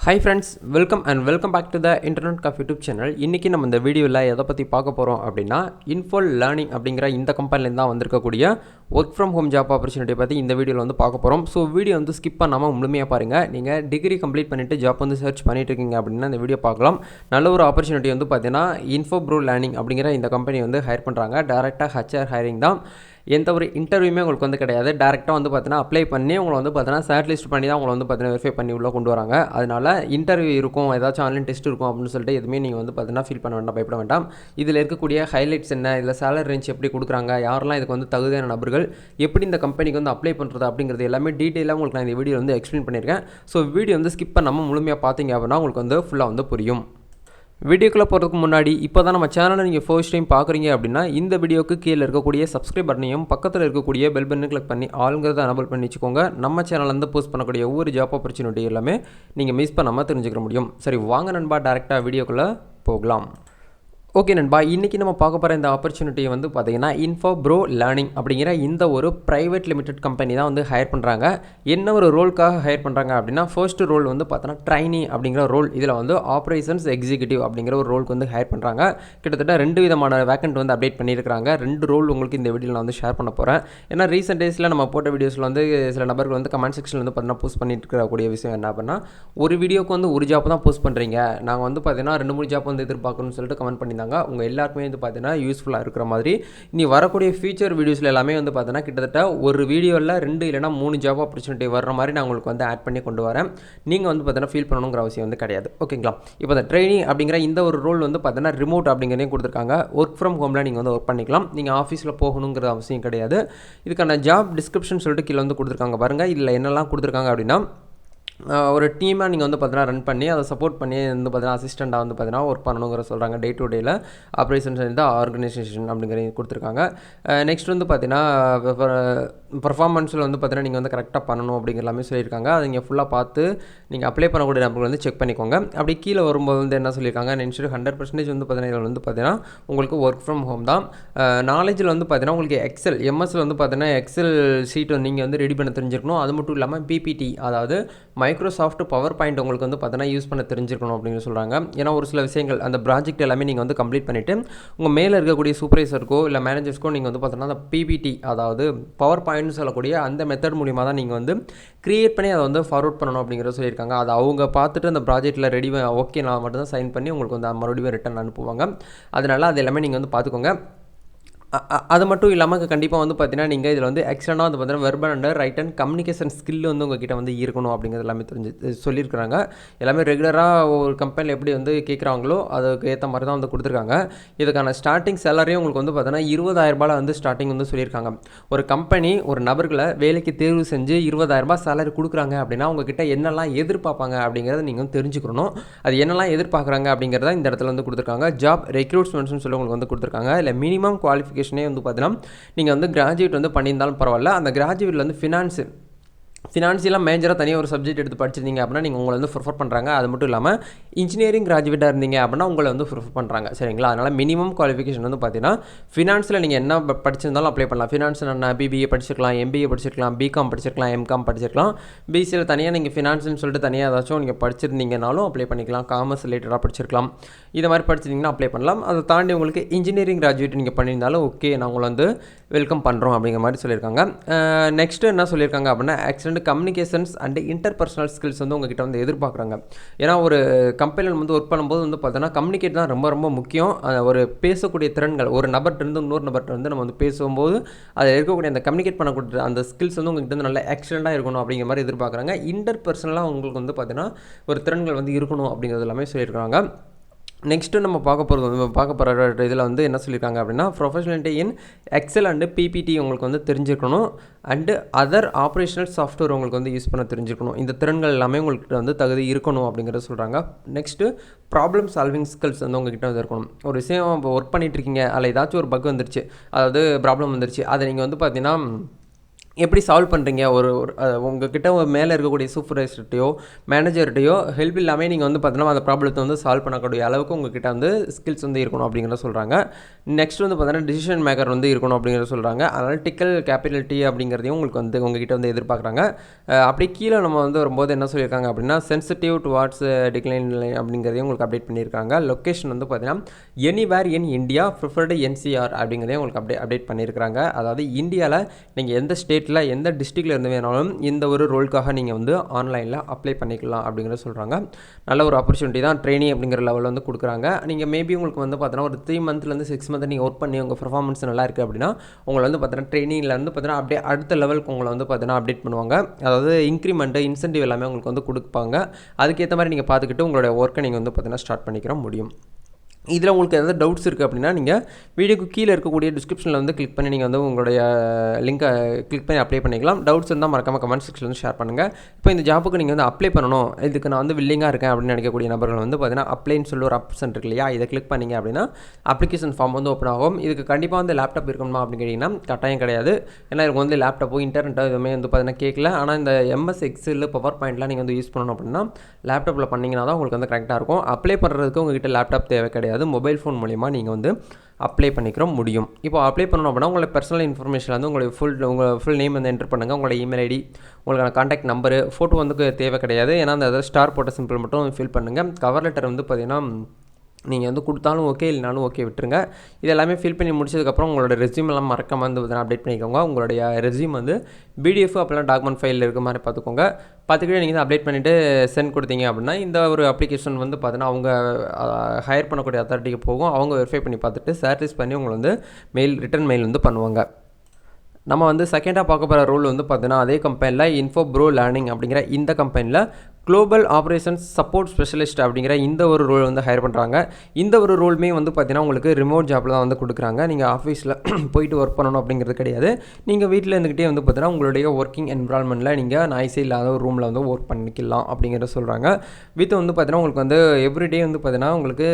Hi friends, welcome back to the Internet Cafe YouTube channel. இன்னைக்கு நம்ம இந்த வீடியோவில் எதை பற்றி பார்க்க போகிறோம் அப்படின்னா இன்ஃபோ லேர்னிங் அப்படிங்கிற இந்த கம்பெனிலேருந்து தான் வந்திருக்கக்கூடிய work from home job opportunity பற்றி இந்த வீடியோவில் வந்து பார்க்க போகிறோம். ஸோ வீடியோ வந்து ஸ்கிப் பண்ணாமல் முழுமையாக பாருங்கள். நீங்கள் டிகிரி கம்ப்ளீட் பண்ணிவிட்டு ஜாப் வந்து சர்ச் பண்ணிட்டு இருக்கீங்க அப்படின்னா இந்த வீடியோ பார்க்கலாம். நல்ல ஒரு ஆப்பர்ச்சுனிட்டி வந்து பார்த்தீங்கன்னா இன்ஃபோ ப்ரோ லேர்னிங் அப்படிங்கிற இந்த கம்பெனி வந்து ஹையர் பண்ணுறாங்க. டேரெக்டாக HR ஹைரிங் தான். எந்த ஒரு இன்டர்வியூமே உங்களுக்கு வந்து கிடையாது. டேரெக்டாக வந்து பார்த்தீங்கன்னா அப்ளை பண்ணி உங்களை வந்து பார்த்தீங்கன்னா ஷார்ட் லிஸ்ட் பண்ணி தான் உங்களை வந்து பார்த்தீங்கன்னா வெரிஃபை பண்ணி உள்ளே கொண்டு வராங்க. அதனால் இன்டர்வியூ இருக்கும், ஏதாச்சும் ஆன்லைன் டெஸ்ட் இருக்கும் அப்படின்னு சொல்லிட்டு எதுவுமே நீங்கள் வந்து பார்த்தீங்கன்னா ஃபீல் பண்ண வேண்டாம், பயப்பட வேண்டாம். இதில் இருக்கக்கூடிய ஹைலைட்ஸ் என்ன, இதில் சேலரி ரேஞ்ச் எப்படி கொடுக்குறாங்க, யாரெல்லாம் இதுக்கு வந்து தகுதியான நபர்கள், எப்படி இந்த கம்பெனிக்கு வந்து அப்ளை பண்ணுறது அப்படிங்கிறது எல்லாமே டீட்டெயிலாக உங்களுக்கு நான் இந்த வீடியோ வந்து எக்ஸ்பிளைன் பண்ணியிருக்கேன். ஸோ வீடியோ வந்து ஸ்கிப் பண்ணாமல் முழுமையாக பார்த்தீங்க அப்படின்னா உங்களுக்கு வந்து ஃபுல்லாக வந்து புரியும். வீடியோக்குள்ளே போகிறதுக்கு முன்னாடி இப்போ தான் நம்ம சேனலை நீங்கள் ஃபர்ஸ்ட் டைம் பார்க்குறீங்க அப்படின்னா இந்த வீடியோக்கு கீழே இருக்கக்கூடிய சப்ஸ்கிரைப் பட்டனையும் பக்கத்தில் இருக்கக்கூடிய பெல் பட்டனை கிளிக் பண்ணி ஆளுங்கிறத எனபிள் பண்ணி வச்சுக்கோங்க. நம்ம சேனல்லேருந்து போஸ்ட் பண்ணக்கூடிய ஒவ்வொரு ஜாப் ஆப்பர்ச்சுனிட்டி எல்லாமே நீங்கள் மிஸ் பண்ணாமல் தெரிஞ்சுக்க முடியும். சரி வாங்க நண்பா, டேரெக்டாக வீடியோக்குள்ளே போகலாம். ஓகே நண்பா, இன்றைக்கி நம்ம பார்க்க போகிற இந்த ஆப்பர்ச்சுனிட்டி வந்து பார்த்திங்கன்னா இன்ஃபோ ப்ரோ லேர்னிங் அப்படிங்கிற இந்த ஒரு ப்ரைவேட் லிமிடெட் கம்பெனி தான் வந்து ஹையர் பண்ணுறாங்க. என்ன ஒரு ரோலுக்காக ஹையர் பண்ணுறாங்க அப்படின்னா ஃபர்ஸ்ட் ரோல் வந்து பார்த்தோன்னா ட்ரைனி அப்படிங்கிற ரோல். இதில் வந்து ஆப்ரேஷன்ஸ் எக்ஸிக்யூட்டிவ் அப்படிங்கிற ஒரு ரோலுக்கு வந்து ஹையர் பண்ணுறாங்க. கிட்டத்தட்ட 2 விதமான வேக்கண்ட் வந்து அப்டேட் பண்ணியிருக்கிறாங்க. 2 ரோல் உங்களுக்கு இந்த வீடியோவில் நான் வந்து ஷேர் பண்ண போகிறேன். ஏன்னா ரீசெண்ட் டேஸில் நம்ம போட்ட வீடியோஸில் வந்து சில நபர்கள் வந்து கமெண்ட் செக்ஷனில் வந்து பார்த்தீங்கன்னா போஸ்ட் பண்ணிட்டு இருக்கக்கூடிய விஷயம் என்ன அப்படின்னா, ஒரு வீடியோக்கு வந்து ஒரு ஜாப் தான் போஸ்ட் பண்ணுறீங்க, நாங்கள் வந்து பார்த்தீங்கன்னா 2-3 ஜாப் வந்து எதிர்பார்க்கணும்னு சொல்லிட்டு கமெண்ட் பண்ணியிருந்தாங்க. உங்கள் எல்லாருக்குமே வந்து பார்த்தீங்கன்னா யூஸ்ஃபுல்லாக இருக்கிற மாதிரி இனி வரக்கூடிய ஃபியூச்சர் வீடியோஸில் எல்லாமே வந்து பார்த்தீங்கன்னா கிட்டத்தட்ட ஒரு வீடியோவில் 2 இல்லைனா 3 ஜாப் ஆப்பர்ச்சுனிட்டி வர்ற மாதிரி நான் உங்களுக்கு வந்து ஆட் பண்ணி கொண்டு வரேன். நீங்கள் வந்து பார்த்தீங்கன்னா ஃபீல் பண்ணணுங்கிற அவசியம் வந்து கிடையாது. ஓகேங்களா? இப்போ இந்த ட்ரைனிங் அப்படிங்கிற இந்த ஒரு ரோல் வந்து பார்த்தீங்கன்னா ரிமோட் அப்படிங்கிறதையும் கொடுத்துருக்காங்க. ஒர்க் ஃப்ரம் ஹோமில் நீங்கள் வந்து ஒர்க் பண்ணிக்கலாம். நீங்கள் ஆஃபீஸில் போகணுங்கிற அவசியம் கிடையாது. இதுக்கான ஜாப் டிஸ்கிரிப்ஷன் சொல்லிட்டு கீழே வந்து கொடுத்துருக்காங்க பாருங்கள். இதில் என்னெல்லாம் கொடுத்துருக்காங்க அப்படின்னா, ஒரு டீமாக நீங்கள் வந்து பார்த்தீங்கன்னா ரன் பண்ணி அதை சப்போர்ட் பண்ணி வந்து பார்த்தீங்கன்னா அசிஸ்டண்ட்டாக வந்து பார்த்தீங்கன்னா ஒர்க் பண்ணணுங்கிற சொல்கிறாங்க. டே டு டேயில் ஆப்ரேஷன்ஸ் இந்த ஆர்கனைசேஷன் அப்படிங்கிறத கொடுத்துருக்காங்க. நெக்ஸ்ட் வந்து பார்த்தீங்கன்னா பர்ஃபார்மன்ஸில் வந்து பார்த்தீங்கன்னா நீங்கள் வந்து கரெக்டாக பண்ணணும் அப்படிங்கிற எல்லாமே சொல்லியிருக்காங்க. அதை நீங்கள் ஃபுல்லாக பார்த்து நீங்கள் அப்ளை பண்ணக்கூடிய நம்பர்கள் வந்து செக் பண்ணிக்கோங்க. அப்படி கீழே வரும்போது வந்து என்ன சொல்லியிருக்காங்க, நெக்ஸ்ட் 100% வந்து பார்த்தீங்கன்னா இதில் வந்து பார்த்தீங்கன்னா உங்களுக்கு ஒர்க் ஃப்ரம் ஹோம் தான். நாலேஜில் வந்து பார்த்தீங்கன்னா உங்களுக்கு எக்ஸல் எம்எஸ்சில் வந்து பார்த்தீங்கன்னா எக்ஸல் ஷீட் நீங்கள் வந்து ரெடி பண்ண தெரிஞ்சிருக்கணும். அது மட்டும் இல்லாமல் பிபிடி, அதாவது மைக்ரோசாஃப்ட் பவர் பாயிண்ட் உங்களுக்கு வந்து பார்த்தீங்கன்னா யூஸ் பண்ண தெரிஞ்சிருக்கணும் அப்படின்னு சொல்கிறாங்க. ஏன்னா ஒரு சில விஷயங்கள் அந்த ப்ராஜெக்ட் எல்லாமே நீங்கள் வந்து கம்ப்ளீட் பண்ணிவிட்டு உங்கள் மேலே இருக்கக்கூடிய சூப்பர்வைசருக்கோ இல்லை மேனேஜர்ஸ்க்கோ நீங்கள் வந்து பார்த்தீங்கன்னா அந்த பிபிடி, அதாவது பவர் பாயிண்ட்னு சொல்லக்கூடிய அந்த மெத்தட் மூலிமா தான் நீங்கள் வந்து க்ரியேட் பண்ணி அதை வந்து ஃபார்வர்ட் பண்ணணும் அப்படிங்கிறத சொல்லியிருக்காங்க. அதை அவங்க பார்த்துட்டு அந்த ப்ராஜெக்ட்டில் ரெடி ஓகே நான் மட்டும் தான் சைன் பண்ணி உங்களுக்கு வந்து மறுபடியும் ரிட்டன் அனுப்புவாங்க. அதனால் அது எல்லாமே நீங்கள் வந்து பார்த்துக்கோங்க. அது மட்டும் இல்லாமல் கண்டிப்பாக வந்து பார்த்தீங்கன்னா நீங்கள் இதில் வந்து எக்ஸ்டர்னாக வந்து பார்த்தீங்கன்னா verbal and right and communication skill வந்து உங்கள்கிட்ட வந்து இருக்கணும் அப்படிங்கிறது எல்லாமே சொல்லியிருக்கிறாங்க. எல்லாமே ரெகுலராக ஒரு கம்பெனியில் எப்படி வந்து கேட்குறாங்களோ அதுக்கு ஏற்ற மாதிரி தான் வந்து கொடுத்துருக்காங்க. இதுக்கான ஸ்டார்டிங் சேலரியும் உங்களுக்கு வந்து பார்த்தீங்கன்னா 20,000 வந்து ஸ்டார்டிங் வந்து சொல்லியிருக்காங்க. ஒரு கம்பெனி ஒரு நபர்களை வேலைக்கு தேர்வு செஞ்சு 20,000 சேலரி கொடுக்குறாங்க அப்படின்னா உங்ககிட்ட என்னெல்லாம் எதிர்பார்ப்பாங்க அப்படிங்கிறத நீங்கள் வந்து தெரிஞ்சுக்கணும். அது என்னெல்லாம் எதிர்பார்க்குறாங்க அப்படிங்கிறத இந்த இடத்துல வந்து கொடுத்துருக்காங்க. ஜாப் ரெக்ரூட்மெண்ட்ஸ்னு சொல்லி உங்களுக்கு வந்து கொடுத்துருக்காங்க. இல்லை மினிமம் குவாலிஃபிகேஷனே வந்து பார்த்தீங்கன்னா நீங்கள் வந்து கிராஜுவேட் வந்து பண்ணியிருந்தாலும் பரவாயில்ல, அந்த கிராஜுவேட்டில் வந்து ஃபினான்ஷியலாக மேஜராக தனியாக ஒரு சப்ஜெக்ட் எடுத்து படிச்சிருந்தீங்க அப்படின்னா நீங்கள் உங்களை வந்து ப்ரிஃபர் பண்ணுறாங்க. அது மட்டும் இல்லாமல் இன்ஜினியரிங் கிராஜுவேட்டாக இருந்தீங்க அப்படின்னா உங்களை வந்து ப்ரிஃபர் பண்ணுறாங்க. சரிங்களா? அதனால் மினிமம் குவாலிஃபிகேஷன் வந்து பார்த்தீங்கன்னா ஃபினான்ஸில் நீங்கள் என்ன படிச்சிருந்தாலும் அப்ளை பண்ணலாம். ஃபினான்ஸ் நான் பிபிஏ படிச்சிருக்கலாம், எம்பிஏ படிச்சிருக்கலாம், பிகாம் படிச்சிருக்கலாம், எம்காம் படிச்சிருக்கலாம். பிசியில் தனியாக நீங்கள் ஃபினான்ஸ்னு சொல்லிட்டு தனியாக ஏதாச்சும் நீங்கள் படிச்சிருந்தீங்கனாலும் அப்ளை பண்ணிக்கலாம். காமர்ஸ் ரிலேட்டடாக படிச்சிருக்கலாம். இதை மாதிரி படிச்சிருந்தீங்கன்னா அப்ளை பண்ணலாம். அதை தாண்டி உங்களுக்கு இன்ஜினியரிங் கிராஜுவேட் நீங்கள் பண்ணியிருந்தாலும் ஓகே, நான் உங்களை வந்து வெல்கம் பண்ணுறோம் அப்படிங்கிற மாதிரி சொல்லியிருக்காங்க. நெக்ஸ்ட்டு என்ன சொல்லியிருக்காங்க அப்படின்னா excellent communications and interpersonal skills வந்து உங்ககிட்ட வந்து எதிர்பார்க்குறாங்க. ஏன்னா ஒரு கம்பெனியில் வந்து ஒர்க் பண்ணும்போது வந்து பார்த்தோன்னா கம்யூனிகேட் தான் ரொம்ப ரொம்ப முக்கியம். ஒரு பேசக்கூடிய திறன்கள், ஒரு நபர்கிட்ட இன்னொரு நபர்கிட்ட வந்து நம்ம வந்து பேசும்போது அதில் இருக்கக்கூடிய அந்த கம்யூனிகேட் பண்ணக்கூடிய அந்த ஸ்கில்ஸ் வந்து உங்ககிட்ட வந்து நல்லா எக்ஸலண்ட்டாக இருக்கணும் அப்படிங்கிற மாதிரி எதிர்பார்க்குறாங்க. இன்டர்பர்சனலாக உங்களுக்கு வந்து பார்த்தீங்கன்னா ஒரு திறன்கள் வந்து இருக்கணும் அப்படிங்கிறது எல்லாமே சொல்லியிருக்காங்க. நெக்ஸ்ட்டு நம்ம பார்க்க போகிற இதில் வந்து என்ன சொல்லியிருக்காங்க அப்படின்னா ப்ரொஃபஷனலிட்டி இன் எக்ஸல் அண்டு பிபிடி உங்களுக்கு வந்து தெரிஞ்சிருக்கணும். அண்டு அதர் ஆப்ரேஷனல் சாஃப்ட்வேர் உங்களுக்கு வந்து யூஸ் பண்ண தெரிஞ்சிருக்கணும். இந்த திறன்கள் எல்லாமே உங்கள்கிட்ட வந்து தகுதி இருக்கணும் அப்படிங்கிறத சொல்கிறாங்க. நெக்ஸ்ட்டு ப்ராப்ளம் சால்விங் ஸ்கில்ஸ் வந்து உங்கள்கிட்ட வந்து இருக்கணும். ஒரு விஷயம் இப்போ ஒர்க் பண்ணிகிட்ருக்கீங்க, அதில் ஏதாச்சும் ஒரு பக் வந்துருச்சு, அதாவது ப்ராப்ளம் வந்துருச்சு, அதை நீங்கள் வந்து பார்த்தீங்கன்னா எப்படி சால்வ் பண்ணுறீங்க உங்ககிட்ட மேலே இருக்கக்கூடிய சூப்பர்வைசர்கிட்டையோ மேனேஜர்கிட்டையோ ஹெல்ப் இல்லாமல் நீங்கள் வந்து பார்த்தீங்கன்னா அந்த ப்ராப்ளத்தை வந்து சால்வ் பண்ணக்கூடிய அளவுக்கு உங்ககிட்ட வந்து ஸ்கில்ஸ் வந்து இருக்கணும் அப்படிங்கிறத சொல்கிறாங்க. நெக்ஸ்ட் வந்து பார்த்தீங்கன்னா டிசிஷன் மேக்கர் வந்து இருக்கணும் அப்படிங்கிறத சொல்கிறாங்க. அனாலிட்டிக்கல் கேப்பபிலிட்டி அப்படிங்கிறதையும் உங்களுக்கு வந்து உங்ககிட்ட வந்து எதிர்பார்க்குறாங்க. அப்படி கீழே நம்ம வந்து வரும்போது என்ன சொல்லியிருக்காங்க அப்படின்னா சென்சிட்டிவ் டுவார்ட்ஸ் டிக்ளைன் அப்படிங்கிறதையும் உங்களுக்கு அப்டேட் பண்ணியிருக்காங்க. லொக்கேஷன் வந்து பார்த்தீங்கன்னா anywhere in India preferred NCR அப்படிங்கிறதையும் உங்களுக்கு அப்டேட் பண்ணியிருக்காங்க. அதாவது இந்தியாவில் நீங்கள் எந்த ஸ்டேட்டில் எந்த டிஸ்ட்ரிக்டில் இருந்து வேணாலும் இந்த ஒரு ரோலுக்காக நீங்கள் வந்து ஆன்லைனில் அப்ளை பண்ணிக்கலாம் அப்படிங்கிறத சொல்கிறாங்க. நல்ல ஒரு ஆப்பர்ச்சுனிட்டி தான். ட்ரெயினிங் அப்படிங்கிற லெவலில் வந்து கொடுக்குறாங்க. நீங்கள் மேபி உங்களுக்கு வந்து பார்த்தீங்கன்னா ஒரு 3 மந்த்லேருந்து 6 மந்த் நீங்கள் ஒர்க் பண்ணி உங்கள் பர்ஃபார்மன்ஸ் நல்லா இருக்குது அப்படின்னா உங்களை வந்து பார்த்தீங்கன்னா ட்ரெயினிங்கில் வந்து பார்த்தீங்கன்னா அப்படியே அடுத்த லெவலுக்கு உங்களை வந்து பார்த்தீங்கன்னா அப்டேட் பண்ணுவாங்க. அதாவது இன்க்ரிமெண்ட்டு இன்சென்டிவ் எல்லாமே உங்களுக்கு வந்து கொடுப்பாங்க. அதுக்கேற்ற மாதிரி நீங்கள் பார்த்துக்கிட்டு உங்களுடைய ஒர்க்கை நீங்கள் வந்து பார்த்தீங்கன்னா ஸ்டார்ட் பண்ணிக்கிற முடியும். இதில் உங்களுக்கு ஏதாவது டவுட்ஸ் இருக்குது அப்படின்னா நீங்கள் வீடியோக்கு கீழே இருக்கக்கூடிய டிஸ்கிரிப்ஷனில் வந்து கிளிக் பண்ணி நீங்கள் வந்து உங்களுடைய லிங்கை கிளிக் பண்ணி அப்ளை பண்ணிக்கலாம். டவுட்ஸ் இருந்தால் மறக்காமல் கமெண்ட் செக்ஷனில் வந்து ஷேர் பண்ணுங்கள். இப்போ இந்த ஜாப்புக்கு நீங்கள் வந்து அப்ளை பண்ணணும், இதுக்கு நான் வந்து வில்லிங்காக இருக்கேன் அப்படின்னு நினைக்கக்கூடிய நபர்கள் வந்து பார்த்தீங்கன்னா அப்ளைன்னு சொல்லி ஒரு ஆப்ஷன் இருக்கு இல்லையா, இதை கிளிக் பண்ணிங்க அப்படின்னா அப்ளிகேஷன் ஃபார்ம் வந்து ஓப்பன் ஆகும். இதுக்கு கண்டிப்பாக வந்து லேப்டாப் இருக்கணுமா அப்படின்னு கேட்டிங்கன்னா கட்டாயம் கிடையாது. ஏன்னா இதுக்கு வந்து லேப்டாப்போ இன்டர்நெட்டோ எதுவுமே வந்து பார்த்தீங்கன்னா கேட்கல. ஆனால் இந்த எம்எஸ் எக்ஸல் பவர் பாயிண்ட்லாம் நீங்கள் வந்து யூஸ் பண்ணணும் அப்படின்னா லேப்டாப்பில் பண்ணிங்கன்னா தான் உங்களுக்கு வந்து கரெக்டாக இருக்கும். அப்ளை பண்ணுறதுக்கு உங்கள்கிட்ட லேப்டாப் தேவை கிடையாது. மொபைல் ஃபோன் மூலிமா நீங்கள் வந்து அப்ளை பண்ணிக்கிற முடியும். இப்போ அப்ளை பண்ணணும் அப்படின்னா உங்களோட பர்சனல் இன்ஃபர்மேஷன் வந்து உங்கள் ஃபுல் நேம் வந்து என்டர் பண்ணுங்கள். உங்களோட இமெயில் ஐடி, உங்களுக்கான கான்டாக்ட் நம்பரு, ஃபோட்டோ வந்து தேவை கிடையாது. ஏன்னா அந்த ஸ்டார் போட்ட சிம்பிள் மட்டும் ஃபில் பண்ணுங்கள். கவர் லெட்டர் வந்து பார்த்திங்கன்னா நீங்கள் வந்து கொடுத்தாலும் ஓகே, இல்லைனாலும் ஓகே விட்டுருங்க. இது எல்லாமே ஃபில் பண்ணி முடிச்சதுக்கப்புறம் உங்களோட ரெஸ்யூம் எல்லாம் மறக்காம வந்து அப்டேட் பண்ணிக்கோங்க. உங்களுடைய ரெஸ்யூம் வந்து பிடிஎஃப் அப்படிலாம் டாக்குமெண்ட் ஃபைலில் இருக்க மாதிரி பார்த்துக்கோங்க. பார்த்துக்கிட்டே நீங்கள் அப்டேட் பண்ணிவிட்டு சென்ட் கொடுத்தீங்க அப்படின்னா இந்த ஒரு அப்ளிகேஷன் வந்து பார்த்தீங்கன்னா அவங்க ஹையர் பண்ணக்கூடிய அத்தாரிட்டிக்கு போகும். அவங்க வெரிஃபை பண்ணி பார்த்துட்டு சாட்டிஸ் பண்ணி உங்களை வந்து ரிட்டன் மெயில் வந்து பண்ணுவாங்க. நம்ம வந்து செகண்டாக பார்க்க போகிற ரோல் வந்து பார்த்தீங்கன்னா அதே கம்பெனியில் இன்ஃபோப்ரோ லேர்னிங் அப்படிங்கிற இந்த கம்பெனியில் குளோபல் ஆப்ரேஷன்ஸ் சப்போர்ட் ஸ்பெஷலிஸ்ட் அப்படிங்கிற இந்த ஒரு ரோல் வந்து ஹையர் பண்ணுறாங்க. இந்த ஒரு ரோலுமே வந்து பார்த்தீங்கன்னா உங்களுக்கு ரிமோட் ஜாப்பில் தான் வந்து கொடுக்குறாங்க. நீங்கள் ஆஃபீஸில் போயிட்டு ஒர்க் பண்ணணும் அப்படிங்கிறது கிடையாது. நீங்கள் வீட்டில் இருந்துக்கிட்டே வந்து பார்த்தீங்கன்னா உங்களுடைய ஒர்க்கிங் என்விரான்மெண்ட்டில் நீங்கள் நாய்ஸே இல்லாத ஒரு ரூமில் வந்து ஒர்க் பண்ணிக்கலாம் அப்படிங்கிறத சொல்கிறாங்க. வித் வந்து பார்த்தீங்கன்னா உங்களுக்கு வந்து எவ்ரிடே வந்து பார்த்தீங்கன்னா உங்களுக்கு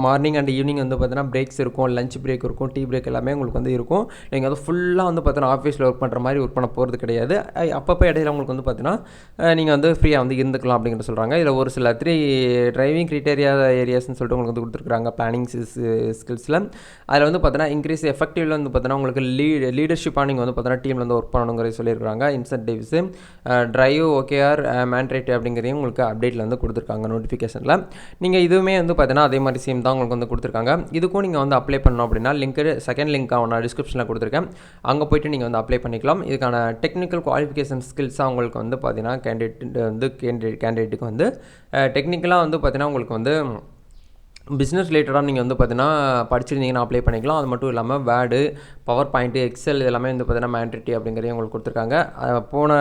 மார்னிங் அண்ட் ஈவினிங் வந்து பார்த்தீங்கன்னா பிரேக்ஸ் இருக்கும், லஞ்ச் பிரேக் இருக்கும், டீ பிரேக் எல்லாமே உங்களுக்கு வந்து இருக்கும். நீங்கள் வந்து ஃபுல்லாக வந்து பார்த்தீங்கன்னா ஆஃபீஸில் ஒர்க் பண்ணுற மாதிரி ஒர்க் பண்ண போகிறது கிடையாது. அப்பப்போ இடையில உங்களுக்கு வந்து பார்த்தீங்கன்னா நீங்கள் வந்து ஃப்ரீயாக வந்து இருந்துக்கலாம் அப்படிங்கிற சொல்கிறாங்க. இதில் ஒரு சில 3 டிரைவிங் கிரைட்டேரியா ஏரியாஸ்ன்னு சொல்லிட்டு உங்களுக்கு வந்து கொடுத்துருக்காங்க பிளானிங் ஸ்கில்ஸில். அதில் வந்து பார்த்தீங்கன்னா இன்க்ரீஸ் எஃபெக்டிவ்ல வந்து பார்த்தீங்கன்னா உங்களுக்கு லீடர்ஷிப்பாக நீங்கள் வந்து பார்த்தீங்கன்னா டீமில் வந்து ஒர்க் பண்ணணுங்கிற சொல்லியிருக்காங்க. இன்சென்டிவ்ஸு டிரைவ் ஓகேஆர் மேண்ட்ரேட் அப்படிங்கிறதையும் உங்களுக்கு அப்டேட்டில் வந்து கொடுத்துருக்காங்க நோட்டிஃபிகேஷனில். நீங்கள் இதுவுமே வந்து பார்த்தீங்கன்னா அதே மாதிரி சேம் தான் உங்களுக்கு வந்து கொடுத்துருக்காங்க. இதுக்கும் நீங்கள் வந்து அப்ளை பண்ணணும் அப்படின்னா செகண்ட் லிங்க் நான் டிஸ்கிரிப்ஷனில் கொடுத்துருக்கேன். அங்கே போய்ட்டு நீங்கள் வந்து அப்ளை பண்ணிக்கலாம். இதுக்கான டெக்னிக்கல் குவாலிஃபிகேஷன் ஸ்கில்ஸாக உங்களுக்கு வந்து பார்த்தீங்கன்னா கேண்டிடேட்டுக்கு வந்து டெக்னிக்கலாக வந்து பார்த்தீங்கன்னா உங்களுக்கு வந்து பிஸ்னஸ் ரிலேட்டடாக நீங்கள் வந்து பார்த்தீங்கன்னா படிச்சிருந்தீங்கன்னா அப்ளை பண்ணிக்கலாம். அது மட்டும் இல்லாமல் வேர்டு, பவர் பாயிண்ட்டு, எக்ஸல் இதெல்லாமே வந்து பார்த்தீங்கன்னா மேண்ட்ரிட்டி அப்படிங்கிறதையும் உங்களுக்கு கொடுத்துருக்காங்க. போன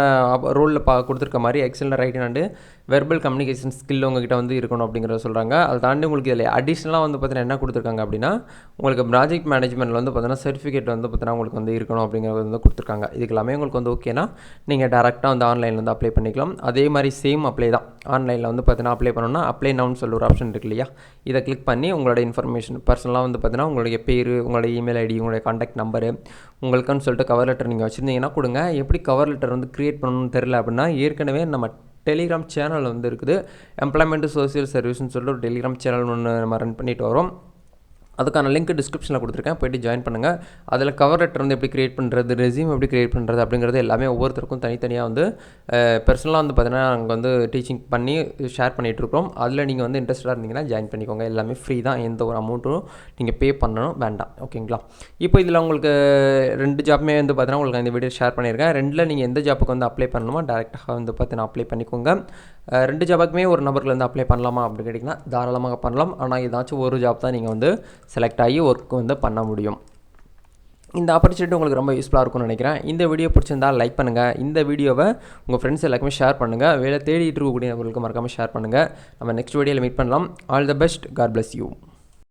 ரோலில் கொடுத்துருக்க மாதிரி எக்ஸலில் writing and verbal communication skill உங்ககிட்ட வந்து இருக்கணும் அப்படிங்கிறத சொல்கிறாங்க. அதை தாண்டி உங்களுக்கு இதில் அடிஷ்னலாக வந்து பார்த்தீங்கன்னா என்ன கொடுத்துருக்காங்க அப்படின்னா உங்களுக்கு ப்ராஜெக்ட் மேனேஜ்மெண்ட்டில் வந்து பார்த்தீங்கன்னா சர்டிஃபிகேட் வந்து பார்த்தீங்கன்னா உங்களுக்கு வந்து இருக்கணும் அப்படிங்கிறது வந்து கொடுத்துருக்காங்க. இதுக்கு எல்லாமே உங்களுக்கு வந்து ஓகேனா நீங்கள் டேரெக்டாக வந்து ஆன்லைனில் வந்து அப்ளை பண்ணிக்கலாம். அதே மாதிரி சேம் அப்ளை தான். ஆன்லைனில் வந்து பார்த்தீங்கன்னா அப்ளை பண்ணணும்னா அப்ளை நவுன்னு சொல்லி ஒரு ஆப்ஷன் இருக்கு இல்லையா, இதை கிளிக் பண்ணி உங்களோட இன்ஃபர்மேஷன் பர்சனலாக வந்து பார்த்தீங்கன்னா உங்களுடைய பேர், உங்களுடைய இமெயில் ஐடி, உங்களுடைய கான்டாக்ட் நம்பரு, உங்களுக்குன்னு சொல்லிட்டு கவர் லெட்டர் நீங்கள் வச்சுருந்தீங்கன்னா கொடுங்க. எப்படி கவர் லெட்டர் வந்து க்ரியேட் பண்ணணும்னு தெரியல அப்படின்னா ஏற்கனவே நம்ம டெலிகிராம் சேனல் வந்து இருக்குது. எம்ப்ளாய்மெண்ட் சோசியல் சர்வீஸ்னு சொல்லிட்டு ஒரு டெலிகிராம் சேனல் ஒன்று நம்ம ரன் பண்ணிட்டு வரோம். அதுக்கான லிங்க் டிஸ்கிரிப்ஷனில் கொடுத்துருக்கேன், போய்ட்டு ஜாயின் பண்ணுங்கள். அதில் கவர் லெட்டர் வந்து எப்படி க்ரியேட் பண்ணுறது, ரெஸ்யூம் எப்படி க்ரியேட் பண்ணுறது அப்படிங்கிறது எல்லாமே ஒவ்வொருத்தருக்கும் தனித்தனியாக வந்து பர்சனலாக வந்து பார்த்தீங்கன்னா நாங்கள் வந்து டீச்சிங் பண்ணி ஷேர் பண்ணிகிட்ருக்கோம். அதில் நீங்கள் வந்து இன்ட்ரெஸ்டாக இருந்தீங்கன்னா ஜாயின் பண்ணிக்கோங்க. எல்லாமே ஃப்ரீ தான், எந்த ஒரு அமௌண்ட்டும் நீங்கள் பே பண்ணணும் வேண்டாம். ஓகேங்களா? இப்போ இதில் உங்களுக்கு 2 ஜாப்புமே வந்து பார்த்தீங்கன்னா உங்களுக்கு இந்த வீடியோ ஷேர் பண்ணியிருக்கேன். 2ல் நீங்கள் எந்த ஜாப்புக்கு வந்து அப்ளை பண்ணணுமோ டேரெக்டாக வந்து பார்த்தீங்கன்னா அப்ளை பண்ணிக்கோங்க. 2 ஜாப்புக்குமே ஒரு நபரில் வந்து அப்ளை பண்ணலாமா அப்படின்னு கேட்டிங்கன்னா தாராளமாக பண்ணலாம். ஆனால் ஏதாச்சும் ஒரு ஜாப் தான் நீங்கள் வந்து செலக்ட் ஆகி ஒர்க் வந்து பண்ண முடியும். இந்த ஆப்பர்ச்சுனிட்டி உங்களுக்கு ரொம்ப யூஸ்ஃபுல்லாக இருக்கும்னு நினைக்கிறேன். இந்த வீடியோ பிடிச்சிருந்தால் லைக் பண்ணுங்கள். இந்த வீடியோவை உங்கள் ஃப்ரெண்ட்ஸ் எல்லாருக்குமே ஷேர் பண்ணுங்கள். வேலை தேடிட்டு இருக்கக்கூடிய நபர்களுக்கு மறக்காமல் ஷேர் பண்ணுங்கள். நம்ம நெக்ஸ்ட் வீடியோவில் மீட் பண்ணலாம். All the best. God bless you.